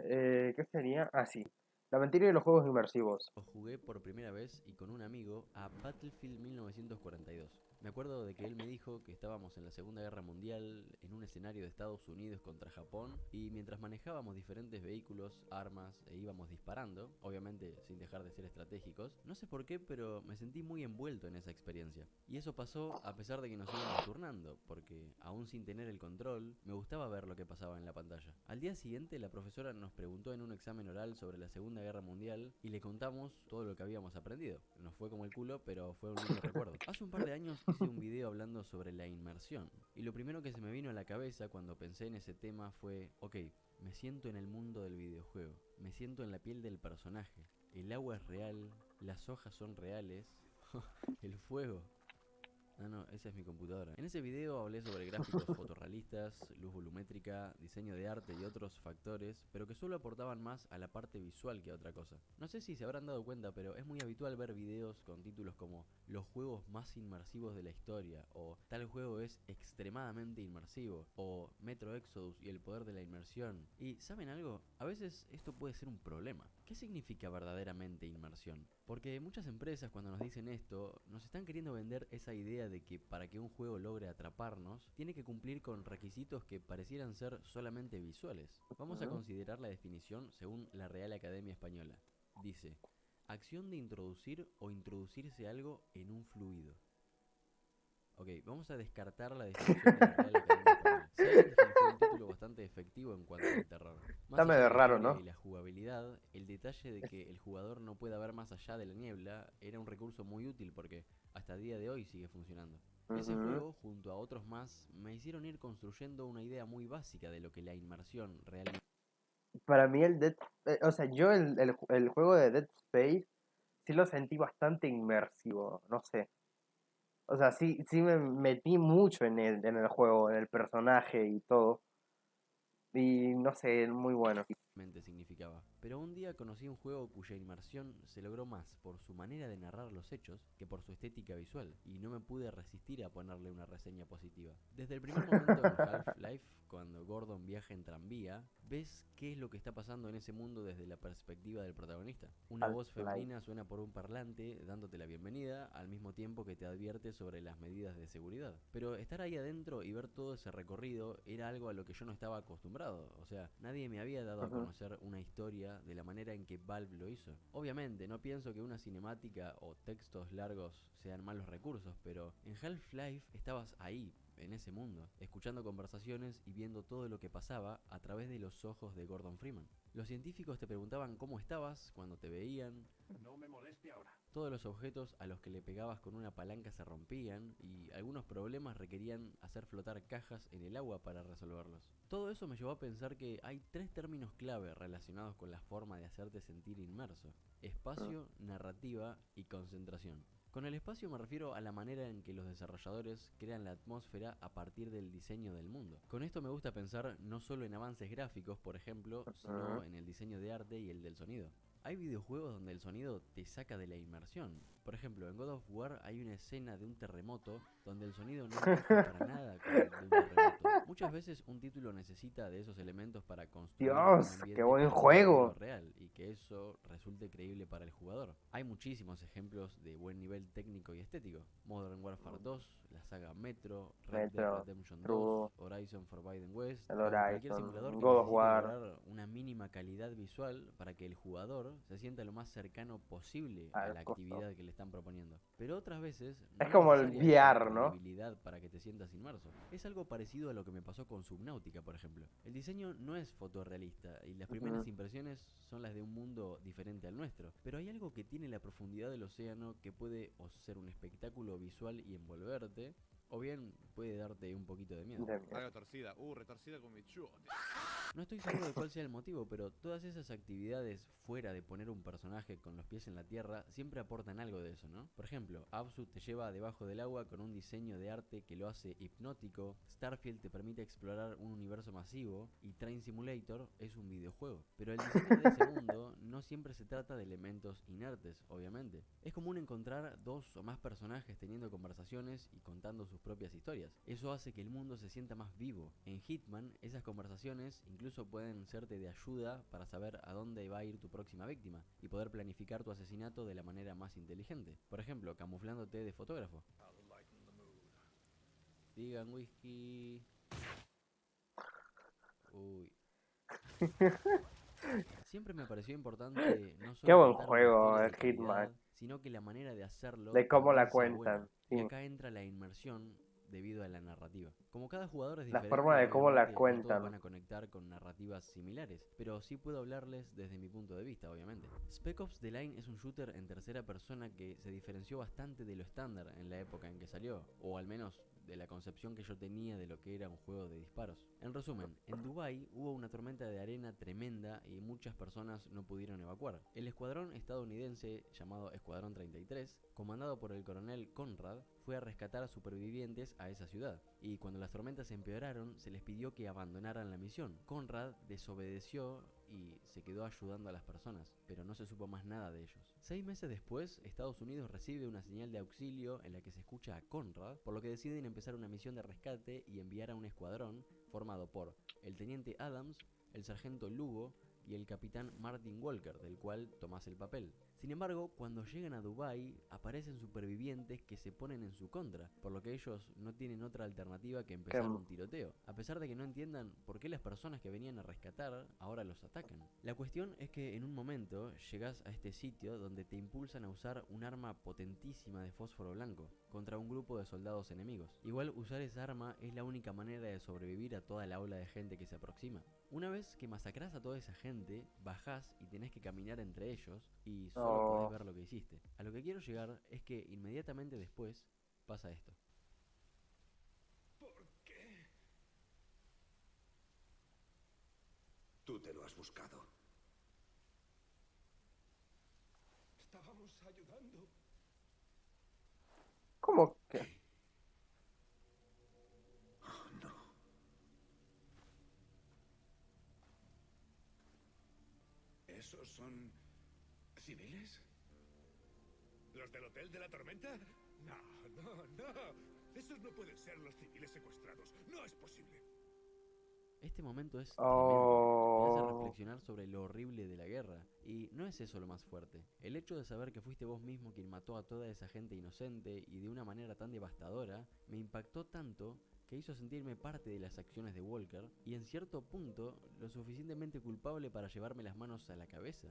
¿Qué sería? Ah, sí. La mentira de los juegos inmersivos. Jugué por primera vez y con un amigo a Battlefield 1942. Me acuerdo de que él me dijo que estábamos en la Segunda Guerra Mundial, en un escenario de Estados Unidos contra Japón, y mientras manejábamos diferentes vehículos, armas e íbamos disparando, obviamente sin dejar de ser estratégicos, no sé por qué, pero me sentí muy envuelto en esa experiencia. Y eso pasó a pesar de que nos íbamos turnando, porque aún sin tener el control, me gustaba ver lo que pasaba en la pantalla. Al día siguiente, la profesora nos preguntó en un examen oral sobre la Segunda Guerra Mundial y le contamos todo lo que habíamos aprendido. Nos fue como el culo, pero fue un lindo recuerdo. Hace un par de años hice un video hablando sobre la inmersión, y lo primero que se me vino a la cabeza cuando pensé en ese tema fue, ok, me siento en el mundo del videojuego, me siento en la piel del personaje, el agua es real, las hojas son reales, el fuego. Ah, no, esa es mi computadora. En ese video hablé sobre gráficos fotorrealistas, luz volumétrica, diseño de arte y otros factores, pero que solo aportaban más a la parte visual que a otra cosa. No sé si se habrán dado cuenta, pero es muy habitual ver videos con títulos como los juegos más inmersivos de la historia, o tal juego es extremadamente inmersivo, o Metro Exodus y el poder de la inmersión. Y ¿saben algo? A veces esto puede ser un problema. ¿Qué significa verdaderamente inmersión? Porque muchas empresas cuando nos dicen esto, nos están queriendo vender esa idea de que para que un juego logre atraparnos, tiene que cumplir con requisitos que parecieran ser solamente visuales. Vamos a Ujú. considerar la definición según la Real Academia Española. Dice, acción de introducir o introducirse algo en un fluido. Ok, vamos a descartar la definición de la Real Academia Española. Silent Hill fue un título bastante efectivo en cuanto al terror. Está Más allá medio de la raro, historia y ¿no? la jugabilidad, el detalle de Es- que el jugador no pueda ver más allá de la niebla era un recurso muy útil porque hasta el día de hoy sigue funcionando. Ese Ujú. juego, junto a otros más, me hicieron ir construyendo una idea muy básica de lo que la inmersión realmente... Para mí o sea, yo el juego de Dead Space sí lo sentí bastante inmersivo, no sé. O sea, sí me metí mucho en el juego, en el personaje y todo. Y no sé, muy bueno. significaba. Pero un día conocí un juego cuya inmersión se logró más por su manera de narrar los hechos que por su estética visual, y no me pude resistir a ponerle una reseña positiva. Desde el primer momento en Half-Life, cuando Gordon viaja en tranvía, ves qué es lo que está pasando en ese mundo desde la perspectiva del protagonista. Una voz Half-Life. femenina suena por un parlante dándote la bienvenida, al mismo tiempo que te advierte sobre las medidas de seguridad. Pero estar ahí adentro y ver todo ese recorrido era algo a lo que yo no estaba acostumbrado. O sea, nadie me había dado a Ujú. conocer una historia de la manera en que Valve lo hizo. Obviamente, no pienso que una cinemática o textos largos sean malos recursos, pero en Half-Life estabas ahí, en ese mundo, escuchando conversaciones y viendo todo lo que pasaba a través de los ojos de Gordon Freeman. Los científicos te preguntaban cómo estabas cuando te veían. No me moleste ahora. Todos los objetos a los que le pegabas con una palanca se rompían y algunos problemas requerían hacer flotar cajas en el agua para resolverlos. Todo eso me llevó a pensar que hay tres términos clave relacionados con la forma de hacerte sentir inmerso: espacio, narrativa y concentración. Con el espacio me refiero a la manera en que los desarrolladores crean la atmósfera a partir del diseño del mundo. Con esto me gusta pensar no solo en avances gráficos, por ejemplo, Ujú. sino en el diseño de arte y el del sonido. Hay videojuegos donde el sonido te saca de la inmersión. Por ejemplo, en God of War hay una escena de un terremoto donde el sonido no encaja para nada con el de un terremoto. Muchas veces un título necesita de esos elementos para construir un Dios, qué ambiente buen parecido a algo juego. real y que eso resulte creíble para el jugador. Hay muchísimos ejemplos de buen nivel técnico y estético. Modern Warfare 2, la saga Metro, Red Dead Metro, Redemption True, 2, Horizon Forbidden West el o cualquier simulador Horizon, que God of necesite War, lograr una mínima calidad visual para que el jugador se sienta lo más cercano posible a al la costo. actividad que le están proponiendo. Pero otras veces Es no es como el necesaria esa VR, ¿no? credibilidad para que te sientas inmerso. Es algo parecido a lo que me pasó con Subnautica, por ejemplo. El diseño no es fotorrealista y las primeras Ujú. impresiones son las de un mundo diferente al nuestro. Pero hay algo que tiene la profundidad del océano que puede o ser un espectáculo visual y envolverte, o bien puede darte un poquito de miedo. De miedo. Algo torcida, retorcida con mi chute. No estoy seguro de cuál sea el motivo, pero todas esas actividades fuera de poner un personaje con los pies en la tierra siempre aportan algo de eso, ¿no? Por ejemplo, Absu te lleva debajo del agua con un diseño de arte que lo hace hipnótico, Starfield te permite explorar un universo masivo y Train Simulator es un videojuego. Pero el diseño de ese mundo no siempre se trata de elementos inertes, obviamente. Es común encontrar dos o más personajes teniendo conversaciones y contando sus propias historias. Eso hace que el mundo se sienta más vivo. En Hitman, esas conversaciones incluso incluso pueden serte de ayuda para saber a dónde va a ir tu próxima víctima y poder planificar tu asesinato de la manera más inteligente. Por ejemplo, camuflándote de fotógrafo. Digan whisky. Uy. Siempre me pareció importante no Qué solo buen contar una juego historia el de Hitman. calidad, sino que la manera de hacerlo De cómo también la sea buena. cuentan. Sí. Y acá entra la inmersión debido a la narrativa. Como cada jugador es La diferente, forma de cómo la obviamente no todos cuentan. van a conectar con narrativas similares, pero sí puedo hablarles desde mi punto de vista, obviamente. Spec Ops The Line es un shooter en tercera persona que se diferenció bastante de lo estándar en la época en que salió, o al menos de la concepción que yo tenía de lo que era un juego de disparos. En resumen, en Dubái hubo una tormenta de arena tremenda y muchas personas no pudieron evacuar. El escuadrón estadounidense llamado Escuadrón 33, comandado por el coronel Conrad, fue a rescatar a supervivientes a esa ciudad, y cuando las tormentas empeoraron se les pidió que abandonaran la misión. Conrad desobedeció y se quedó ayudando a las personas, pero no se supo más nada de ellos. 6 meses después, Estados Unidos recibe una señal de auxilio en la que se escucha a Conrad, por lo que deciden empezar una misión de rescate y enviar a un escuadrón formado por el teniente Adams, el sargento Lugo y el capitán Martin Walker, del cual tomás el papel. Sin embargo, cuando llegan a Dubái, aparecen supervivientes que se ponen en su contra, por lo que ellos no tienen otra alternativa que empezar un tiroteo, a pesar de que no entiendan por qué las personas que venían a rescatar ahora los atacan. La cuestión es que en un momento llegás a este sitio donde te impulsan a usar un arma potentísima de fósforo blanco contra un grupo de soldados enemigos. Igual usar esa arma es la única manera de sobrevivir a toda la ola de gente que se aproxima. Una vez que masacrás a toda esa gente, bajás y tenés que caminar entre ellos y solo podés ver lo que hiciste. A lo que quiero llegar es que inmediatamente después pasa esto. ¿Por qué? Tú te lo has buscado. Estábamos ayudando. ¿Cómo que? Oh, no. ¿Esos son civiles? ¿Los del Hotel de la Tormenta? No, no, no. Esos no pueden ser los civiles secuestrados. No es posible. Este momento es tremendo, te hace Oh. reflexionar sobre lo horrible de la guerra, y no es eso lo más fuerte. El hecho de saber que fuiste vos mismo quien mató a toda esa gente inocente y de una manera tan devastadora, me impactó tanto que hizo sentirme parte de las acciones de Walker y en cierto punto lo suficientemente culpable para llevarme las manos a la cabeza.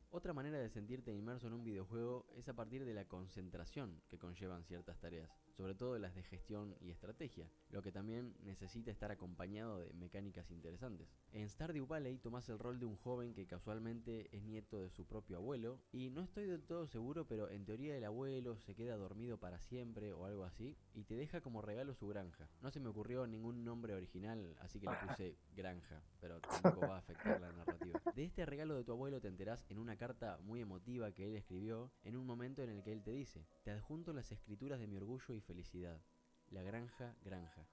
Otra manera de sentirte inmerso en un videojuego es a partir de la concentración que conllevan ciertas tareas, sobre todo las de gestión y estrategia, lo que también necesita estar acompañado de mecánicas interesantes. En Stardew Valley tomás el rol de un joven que casualmente es nieto de su propio abuelo, y no estoy del todo seguro, pero en teoría el abuelo se queda dormido para siempre o algo así, y te deja como regalo su granja. No se me ocurrió ningún nombre original, así que le puse granja, pero tampoco va a afectar la narrativa. De este regalo de tu abuelo te enterás en una carta muy emotiva que él escribió en un momento en el que él te dice: te adjunto las escrituras de mi orgullo y felicidad. La granja.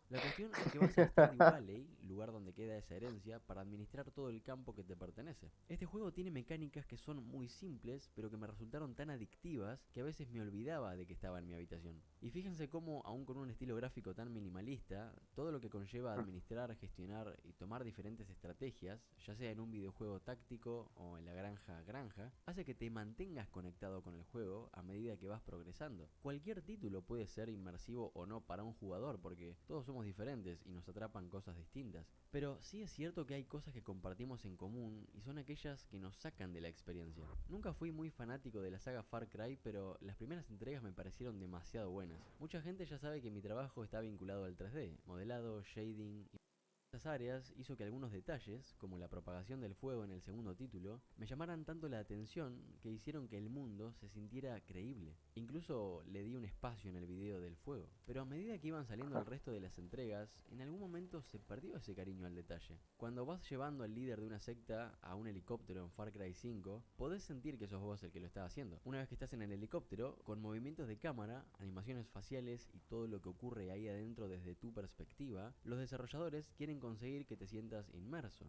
La cuestión es que vas a Stardew Valley, lugar donde queda esa herencia, para administrar todo el campo que te pertenece. Este juego tiene mecánicas que son muy simples, pero que me resultaron tan adictivas que a veces me olvidaba de que estaba en mi habitación. Y fíjense cómo, aún con un estilo gráfico tan minimalista, todo lo que conlleva administrar, gestionar y tomar diferentes estrategias, ya sea en un videojuego táctico o en la granja, hace que te mantengas conectado con el juego a medida que vas progresando. Cualquier título puede ser inmersivo o no para un jugador, porque todos somos diferentes y nos atrapan cosas distintas. Pero sí es cierto que hay cosas que compartimos en común y son aquellas que nos sacan de la experiencia. Nunca fui muy fanático de la saga Far Cry, pero las primeras entregas me parecieron demasiado buenas. Mucha gente ya sabe que mi trabajo está vinculado al 3D, modelado, shading y estas áreas hizo que algunos detalles, como la propagación del fuego en el segundo título, me llamaran tanto la atención que hicieron que el mundo se sintiera creíble. Incluso le di un espacio en el video del fuego. Pero a medida que iban saliendo el resto de las entregas, en algún momento se perdió ese cariño al detalle. Cuando vas llevando al líder de una secta a un helicóptero en Far Cry 5, podés sentir que sos vos el que lo está haciendo. Una vez que estás en el helicóptero, con movimientos de cámara, animaciones faciales y todo lo que ocurre ahí adentro desde tu perspectiva, los desarrolladores quieren conseguir que te sientas inmerso.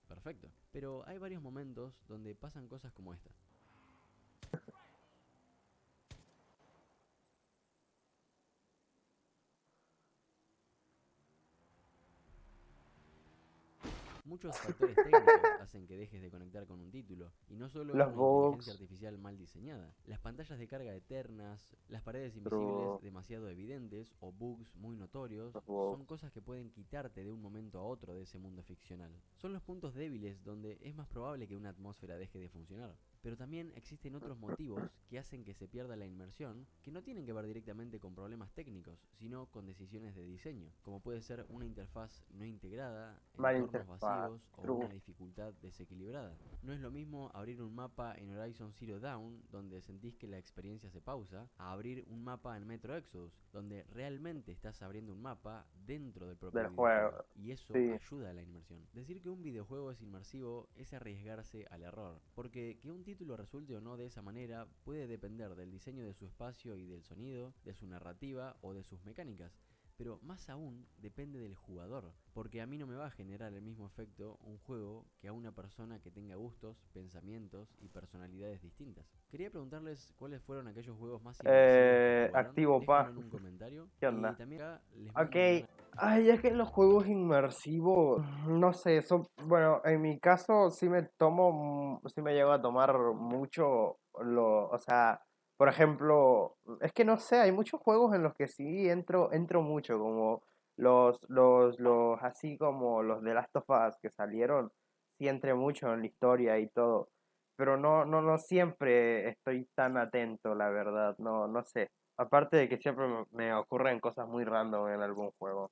Perfecto. Pero hay varios momentos donde pasan cosas como esta. Muchos factores técnicos hacen que dejes de conectar con un título, y no solo es Los una inteligencia bugs, artificial mal diseñada. Las pantallas de carga eternas, las paredes invisibles pero demasiado evidentes o bugs muy notorios los son bugs. cosas que pueden quitarte de un momento a otro de ese mundo ficcional. Son los puntos débiles donde es más probable que una atmósfera deje de funcionar. Pero también existen otros motivos que hacen que se pierda la inmersión, que no tienen que ver directamente con problemas técnicos, sino con decisiones de diseño, como puede ser una interfaz no integrada, Mala entornos interfaz, vacíos o true. una dificultad desequilibrada. No es lo mismo abrir un mapa en Horizon Zero Dawn, donde sentís que la experiencia se pausa, a abrir un mapa en Metro Exodus, donde realmente estás abriendo un mapa dentro del propio Del videojuego, juego. y eso Sí, ayuda a la inmersión. Decir que un videojuego es inmersivo es arriesgarse al error, porque que un título resulte o no de esa manera puede depender del diseño de su espacio y del sonido, de su narrativa o de sus mecánicas. Pero más aún depende del jugador, porque a mí no me va a generar el mismo efecto un juego que a una persona que tenga gustos, pensamientos y personalidades distintas. Quería preguntarles cuáles fueron aquellos juegos más inmersivos que jugaron, activo déjenlo pa. en un comentario ¿Qué y onda? también acá les Ok. mando una... Ay, es que en los juegos inmersivos, no sé, bueno, en mi caso sí me llego a tomar mucho o sea, por ejemplo, es que no sé, hay muchos juegos en los que sí entro mucho, como así como los de Last of Us que salieron, sí entré mucho en la historia y todo, pero no siempre estoy tan atento, la verdad, no sé. Aparte de que siempre me ocurren cosas muy random en algún juego.